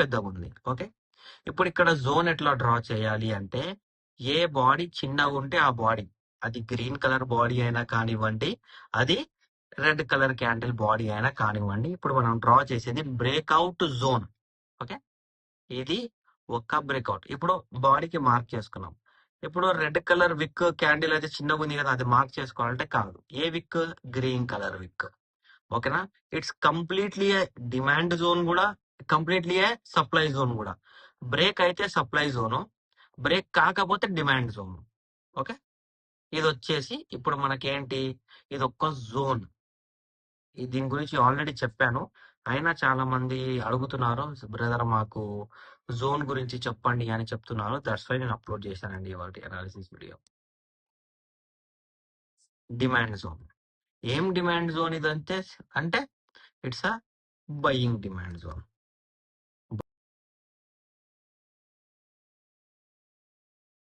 పెద్దగా ఉంది. ఓకే, ఇప్పుడు ఇక్కడ జోన్ ఎట్లా డ్రా చేయాలి అంటే, ఏ బాడీ చిన్నగా ఉంటే ఆ బాడీ, అది గ్రీన్ కలర్ బాడీ అయినా కానివ్వండి, అది రెడ్ కలర్ క్యాండిల్ బాడీ అయినా కానివ్వండి, ఇప్పుడు మనం డ్రా చేసేది బ్రేక్అవుట్ జోన్. ఓకే, ఇది ఒక్క బ్రేక్అవుట్. ఇప్పుడు బాడీకి మార్క్ చేసుకున్నాం. ఇప్పుడు రెడ్ కలర్ విక్ క్యాండిల్ అయితే చిన్నగా ఉంది కదా, అది మార్క్ చేసుకోవాలంటే కాదు. ఏ విక్? గ్రీన్ కలర్ విక్. ఓకేనా? ఇట్స్ కంప్లీట్లీ డిమాండ్ జోన్ కూడా, కంప్లీట్లీ సప్లై జోన్ కూడా. బ్రేక్ అయితే సప్లై జోను, బ్రేక్ కాకపోతే డిమాండ్ జోన్. ఓకే, ఇది వచ్చేసి ఇప్పుడు మనకేంటి, ఇది ఒక్క జోన్. దీని గురించి ఆల్రెడీ చెప్పాను, అయినా చాలా మంది అడుగుతున్నారు, బ్రదర్ మాకు జోన్ గురించి చెప్పండి అని చెప్తున్నారు. దట్స్ వై నేను అప్లోడ్ చేశానండి ఇవాళ అనాలిసిస్ వీడియో. Demand zone. ఏం డిమాండ్ జోన్ ఇదంటే, అంటే it's a buying demand zone.